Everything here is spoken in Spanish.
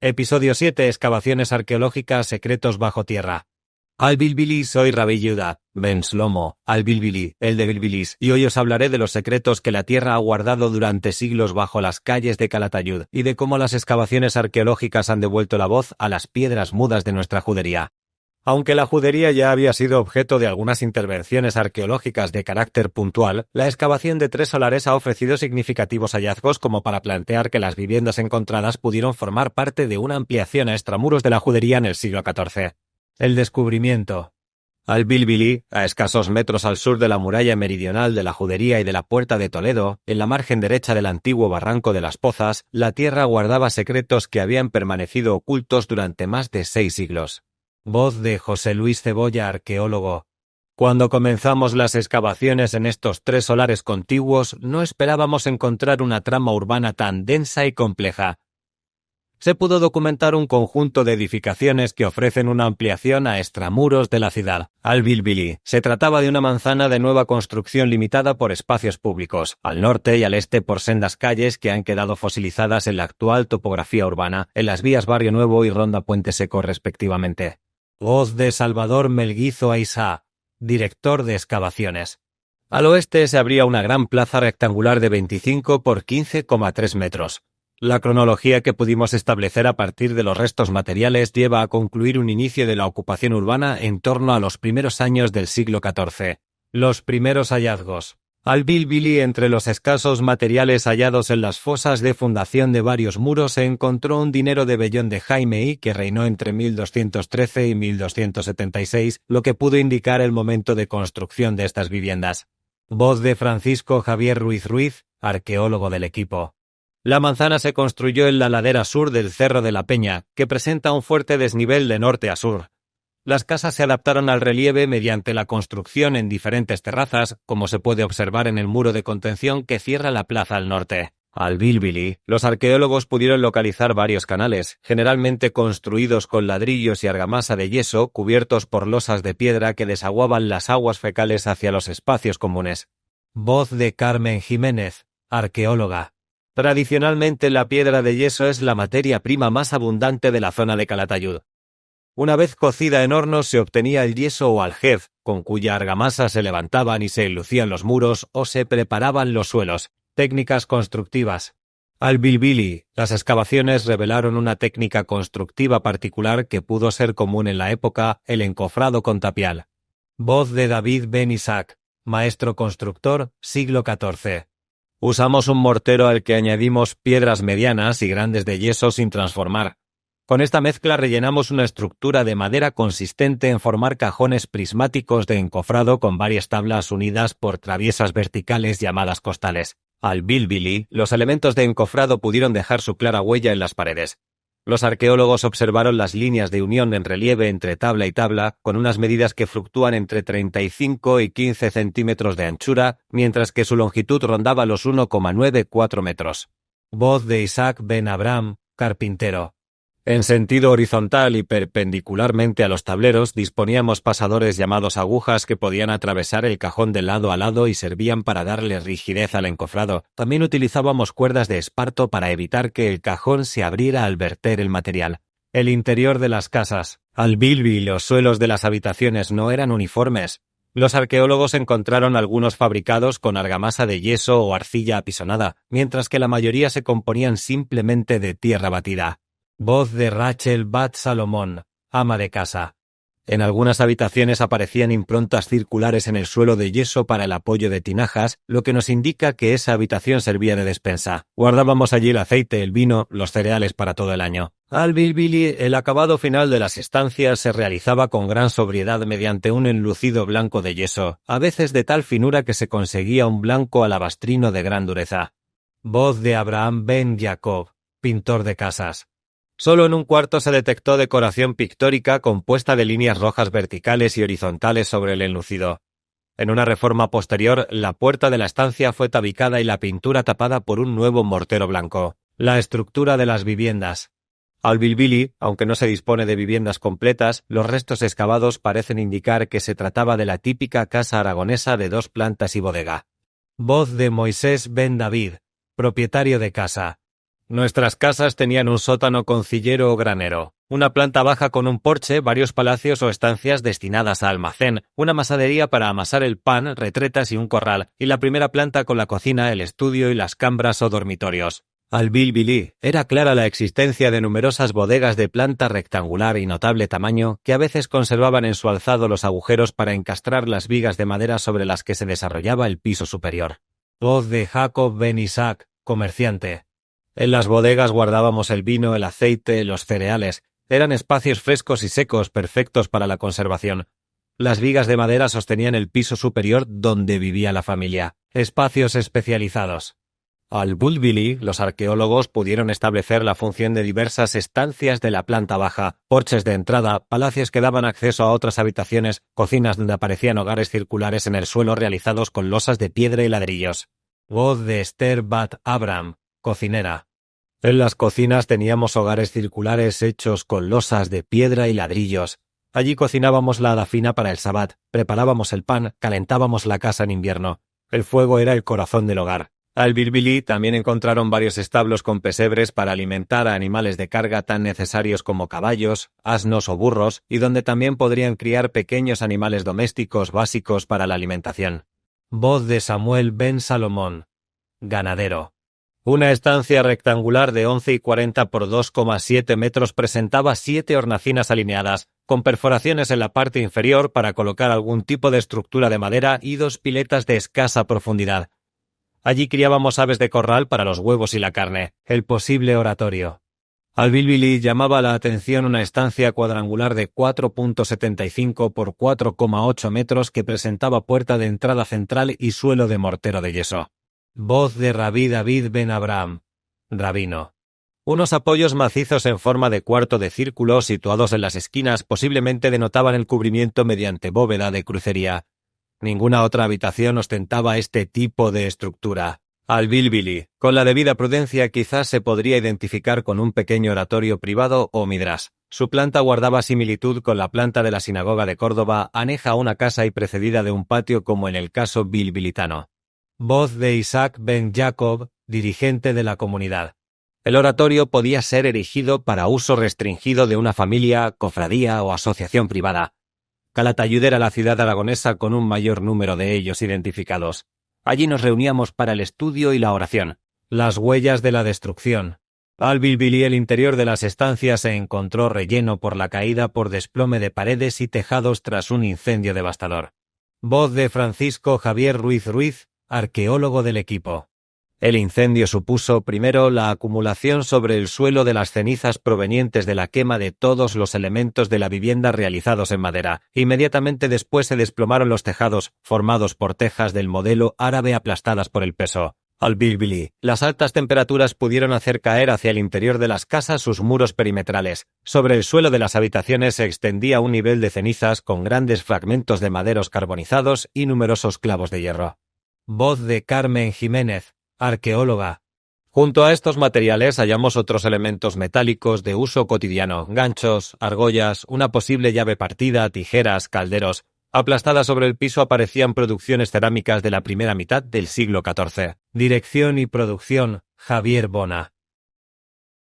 Episodio 7. Excavaciones arqueológicas, secretos bajo tierra. Al-Bilbili, soy Rabbi Yehuda ben Shlomo, Al-Bilbili, el de Bilbilis, y hoy os hablaré de los secretos que la tierra ha guardado durante siglos bajo las calles de Calatayud, y de cómo las excavaciones arqueológicas han devuelto la voz a las piedras mudas de nuestra judería. Aunque la judería ya había sido objeto de algunas intervenciones arqueológicas de carácter puntual, la excavación de 3 solares ha ofrecido significativos hallazgos como para plantear que las viviendas encontradas pudieron formar parte de una ampliación a extramuros de la judería en el siglo XIV. El descubrimiento. Al-Bilbili, a escasos metros al sur de la muralla meridional de la judería y de la Puerta de Toledo, en la margen derecha del antiguo barranco de las Pozas, la tierra guardaba secretos que habían permanecido ocultos durante más de 6 siglos. Voz de José Luis Cebolla, arqueólogo. Cuando comenzamos las excavaciones en estos 3 solares contiguos, no esperábamos encontrar una trama urbana tan densa y compleja. Se pudo documentar un conjunto de edificaciones que ofrecen una ampliación a extramuros de la ciudad. Al-Bilbili. Se trataba de una manzana de nueva construcción limitada por espacios públicos, al norte y al este por sendas calles que han quedado fosilizadas en la actual topografía urbana, en las vías Barrio Nuevo y Ronda Puente Seco respectivamente. Voz de Salvador Melguizo Aisá, director de excavaciones. Al oeste se abría una gran plaza rectangular de 25 por 15,3 metros. La cronología que pudimos establecer a partir de los restos materiales lleva a concluir un inicio de la ocupación urbana en torno a los primeros años del siglo XIV. Los primeros hallazgos. Al-Bilbili, entre los escasos materiales hallados en las fosas de fundación de varios muros, se encontró un dinero de vellón de Jaime I que reinó entre 1213 y 1276, lo que pudo indicar el momento de construcción de estas viviendas. Voz de Francisco Javier Ruiz Ruiz, arqueólogo del equipo. La manzana se construyó en la ladera sur del Cerro de la Peña, que presenta un fuerte desnivel de norte a sur. Las casas se adaptaron al relieve mediante la construcción en diferentes terrazas, como se puede observar en el muro de contención que cierra la plaza al norte. Al-Bilbili, los arqueólogos pudieron localizar varios canales, generalmente construidos con ladrillos y argamasa de yeso, cubiertos por losas de piedra que desaguaban las aguas fecales hacia los espacios comunes. Voz de Carmen Jiménez, arqueóloga. Tradicionalmente la piedra de yeso es la materia prima más abundante de la zona de Calatayud. Una vez cocida en hornos se obtenía el yeso o aljez, con cuya argamasa se levantaban y se enlucían los muros o se preparaban los suelos. Técnicas constructivas. Al-Bilbili, las excavaciones revelaron una técnica constructiva particular que pudo ser común en la época, el encofrado con tapial. Voz de David Ben Isaac, maestro constructor, siglo XIV. Usamos un mortero al que añadimos piedras medianas y grandes de yeso sin transformar. Con esta mezcla rellenamos una estructura de madera consistente en formar cajones prismáticos de encofrado con varias tablas unidas por traviesas verticales llamadas costales. Al-Bilbili, los elementos de encofrado pudieron dejar su clara huella en las paredes. Los arqueólogos observaron las líneas de unión en relieve entre tabla y tabla, con unas medidas que fluctúan entre 35 y 15 centímetros de anchura, mientras que su longitud rondaba los 1,94 metros. Voz de Isaac Ben Abraham, carpintero. En sentido horizontal y perpendicularmente a los tableros disponíamos pasadores llamados agujas que podían atravesar el cajón de lado a lado y servían para darle rigidez al encofrado. También utilizábamos cuerdas de esparto para evitar que el cajón se abriera al verter el material. El interior de las casas. Al-Bilbili y los suelos de las habitaciones no eran uniformes. Los arqueólogos encontraron algunos fabricados con argamasa de yeso o arcilla apisonada, mientras que la mayoría se componían simplemente de tierra batida. Voz de Rachel Bat Salomón, ama de casa. En algunas habitaciones aparecían improntas circulares en el suelo de yeso para el apoyo de tinajas, lo que nos indica que esa habitación servía de despensa. Guardábamos allí el aceite, el vino, los cereales para todo el año. Al-Bilbili, el acabado final de las estancias se realizaba con gran sobriedad mediante un enlucido blanco de yeso, a veces de tal finura que se conseguía un blanco alabastrino de gran dureza. Voz de Abraham Ben Jacob, pintor de casas. Solo en un cuarto se detectó decoración pictórica compuesta de líneas rojas verticales y horizontales sobre el enlucido. En una reforma posterior, la puerta de la estancia fue tabicada y la pintura tapada por un nuevo mortero blanco. La estructura de las viviendas. Al-Bilbili, aunque no se dispone de viviendas completas, los restos excavados parecen indicar que se trataba de la típica casa aragonesa de 2 plantas y bodega. Voz de Moisés Ben David, propietario de casa. Nuestras casas tenían un sótano con cillero o granero, una planta baja con un porche, varios palacios o estancias destinadas a almacén, una masadería para amasar el pan, retretas y un corral, y la primera planta con la cocina, el estudio y las cambras o dormitorios. Al Bilbili era clara la existencia de numerosas bodegas de planta rectangular y notable tamaño que a veces conservaban en su alzado los agujeros para encastrar las vigas de madera sobre las que se desarrollaba el piso superior. Voz de Jacob Ben Isaac, comerciante. En las bodegas guardábamos el vino, el aceite, los cereales. Eran espacios frescos y secos, perfectos para la conservación. Las vigas de madera sostenían el piso superior donde vivía la familia. Espacios especializados. Al Bulbili, los arqueólogos pudieron establecer la función de diversas estancias de la planta baja, porches de entrada, palacios que daban acceso a otras habitaciones, cocinas donde aparecían hogares circulares en el suelo realizados con losas de piedra y ladrillos. Voz de Esther Bat Abraham, cocinera. En las cocinas teníamos hogares circulares hechos con losas de piedra y ladrillos. Allí cocinábamos la adafina para el sabbat, preparábamos el pan, calentábamos la casa en invierno. El fuego era el corazón del hogar. Al Bilbili también encontraron varios establos con pesebres para alimentar a animales de carga tan necesarios como caballos, asnos o burros, y donde también podrían criar pequeños animales domésticos básicos para la alimentación. Voz de Samuel Ben Salomón, ganadero. Una estancia rectangular de 11 y 40 por 2,7 metros presentaba 7 hornacinas alineadas, con perforaciones en la parte inferior para colocar algún tipo de estructura de madera y 2 piletas de escasa profundidad. Allí criábamos aves de corral para los huevos y la carne, el posible oratorio. Al Bilbili llamaba la atención una estancia cuadrangular de 4,75 por 4,8 metros que presentaba puerta de entrada central y suelo de mortero de yeso. Voz de Rabí David Ben Abraham, rabino. Unos apoyos macizos en forma de cuarto de círculo situados en las esquinas posiblemente denotaban el cubrimiento mediante bóveda de crucería. Ninguna otra habitación ostentaba este tipo de estructura. Al Bilbili, con la debida prudencia, quizás se podría identificar con un pequeño oratorio privado o midrash. Su planta guardaba similitud con la planta de la sinagoga de Córdoba, aneja a una casa y precedida de un patio como en el caso bilbilitano. Voz de Isaac Ben Jacob, dirigente de la comunidad. El oratorio podía ser erigido para uso restringido de una familia, cofradía o asociación privada. Calatayud era la ciudad aragonesa con un mayor número de ellos identificados. Allí nos reuníamos para el estudio y la oración. Las huellas de la destrucción. Al Bilbili el interior de las estancias se encontró relleno por la caída por desplome de paredes y tejados tras un incendio devastador. Voz de Francisco Javier Ruiz Ruiz, arqueólogo del equipo. El incendio supuso, primero, la acumulación sobre el suelo de las cenizas provenientes de la quema de todos los elementos de la vivienda realizados en madera. Inmediatamente después se desplomaron los tejados, formados por tejas del modelo árabe aplastadas por el peso. Al Bilbili, las altas temperaturas pudieron hacer caer hacia el interior de las casas sus muros perimetrales. Sobre el suelo de las habitaciones se extendía un nivel de cenizas con grandes fragmentos de maderos carbonizados y numerosos clavos de hierro. Voz de Carmen Jiménez, arqueóloga. Junto a estos materiales hallamos otros elementos metálicos de uso cotidiano, ganchos, argollas, una posible llave partida, tijeras, calderos. Aplastadas sobre el piso aparecían producciones cerámicas de la primera mitad del siglo XIV. Dirección y producción, Javier Bona.